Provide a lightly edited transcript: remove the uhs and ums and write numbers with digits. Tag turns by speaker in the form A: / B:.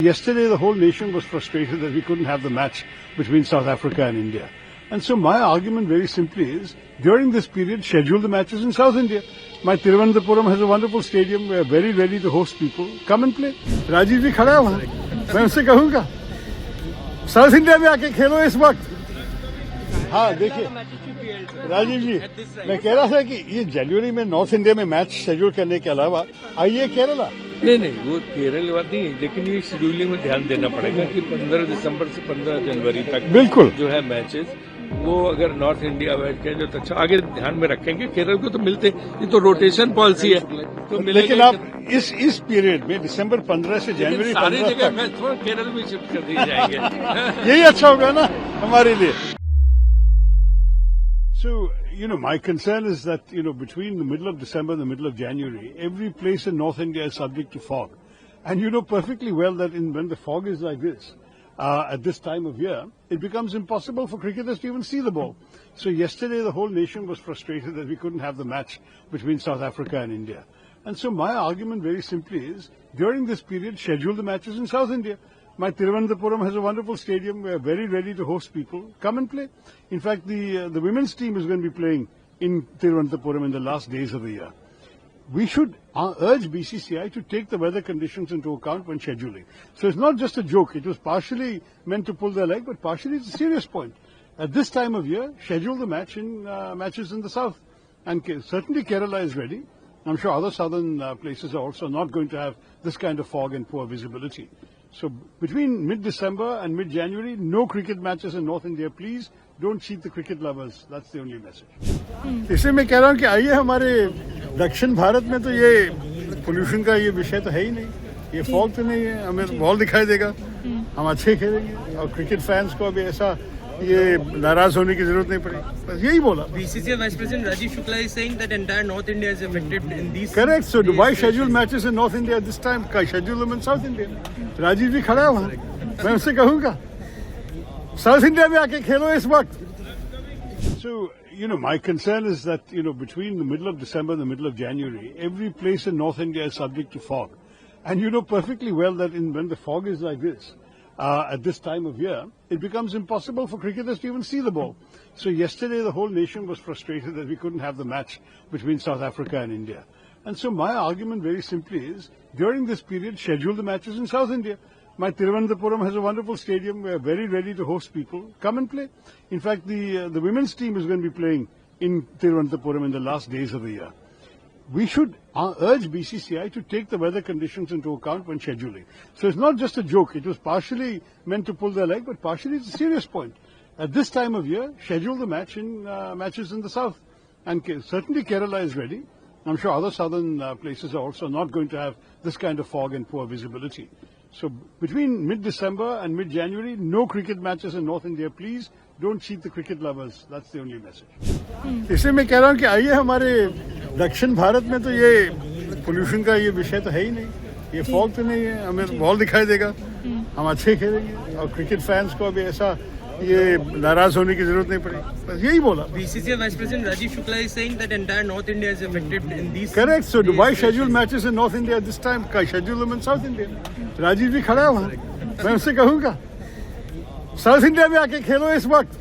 A: Yesterday, the whole nation was frustrated that we couldn't have the match between South Africa and India. And so my argument very simply is, during this period, schedule the matches in South India. My Thiruvananthapuram has a wonderful stadium. We are very ready to host people. Come and play. Rajiv जी खड़ा है वहाँ. मैं उससे कहूँगा, south India में आके खेलो इस वक्त. हाँ देखिए, राजीव जी, मैं कह रहा था कि ये जनवरी में नॉर्थ इंडिया में मैच शेड्यूल करने के अलावा आइए केरला.
B: नहीं वो केरल बात नहीं, लेकिन ये शेड्यूलिंग में ध्यान देना पड़ेगा कि 15 दिसंबर से 15 जनवरी तक
A: बिल्कुल
B: जो है मैचेस, वो अगर नॉर्थ इंडिया मैच के जो अच्छा आगे ध्यान में रखेंगे. केरल को तो मिलते, ये तो रोटेशन पॉलिसी है तो
A: लेकिन आप इस पीरियड में दिसंबर 15 से जनवरी 15
B: जगह मैच थोड़ा केरल में शिफ्ट कर दिए जाएंगे.
A: यही अच्छा होगा ना हमारे लिए. So, my concern is that, between the middle of December and the middle of January, every place in North India is subject to fog. And you know perfectly well that when the fog is like this, at this time of year, it becomes impossible for cricketers to even see the ball. So yesterday, the whole nation was frustrated that we couldn't have the match between South Africa and India. And so my argument very simply is, during this period, schedule the matches in South India. My Thiruvananthapuram has a wonderful stadium. We are very ready to host people. Come and play. In fact, the women's team is going to be playing in Thiruvananthapuram in the last days of the year. We should urge BCCI to take the weather conditions into account when scheduling. So it's not just a joke. It was partially meant to pull their leg, but partially it's a serious point. At this time of year, schedule the matches in the south. And certainly Kerala is ready. I'm sure other southern places are also not going to have this kind of fog and poor visibility. So between mid-December and mid-January, no cricket matches in North India. Please don't cheat the cricket lovers. That's the only message. इसलिए मैं कह रहा हूँ कि आइए हमारे दक्षिण भारत में तो ये पोल्यूशन का ये विषय तो है ही नहीं. ये फॉग तो नहीं है. हमें बॉल दिखाई देगा, हम अच्छे खेलेंगे और क्रिकेट फैंस को अभी ऐसा ये नाराज होने की जरूरत नहीं पड़ेगी. बस यही बोला.
C: BCCI Vice President Rajiv Shukla is saying that entire North India is affected in these.
A: Correct. So why schedule matches in North India this time? Schedule them in South India. Rajiv जी खड़ा है वहाँ. मैं उससे कहूँगा, साउथ इंडिया में आके खेलो इस वक्त. So my concern is that between the middle of December and the middle of January, every place in North India is subject to fog. And you know perfectly well that when the fog is like this, at this time of year, it becomes impossible for cricketers to even see the ball. So yesterday, the whole nation was frustrated that we couldn't have the match between South Africa and India. And so my argument very simply is, during this period, schedule the matches in South India. My Thiruvananthapuram has a wonderful stadium. We are very ready to host people. Come and play. In fact, the women's team is going to be playing in Thiruvananthapuram in the last days of the year. We should urge BCCI to take the weather conditions into account when scheduling. So it's not just a joke. It was partially meant to pull their leg, but partially it's a serious point. At this time of year, schedule the matches in the south. And certainly Kerala is ready. I'm sure other southern places are also not going to have this kind of fog and poor visibility. So between mid-December and mid-January, no cricket matches in North India. Please don't cheat the cricket lovers. That's the only message. इसलिए मैं कह रहा हूँ कि आइए हमारे दक्षिण भारत में तो ये पोल्यूशन का ये विषय तो है ही नहीं. ये फॉग तो नहीं है. हमें बॉल दिखाई देगा, हम अच्छे खेलेंगे और क्रिकेट फैंस को अभी ऐसा ये नाराज होने की जरूरत नहीं पड़ेगी. बस यही बोला.
C: BCCI Vice President Rajiv Shukla is saying that entire North India is affected in these.
A: Correct. So why schedule matches in North India this time? Schedule them in South India. Rajiv जी खड़ा है वहाँ. मैं उससे कहूँगा, साउथ इंडिया में आके खेलो इस वक्त.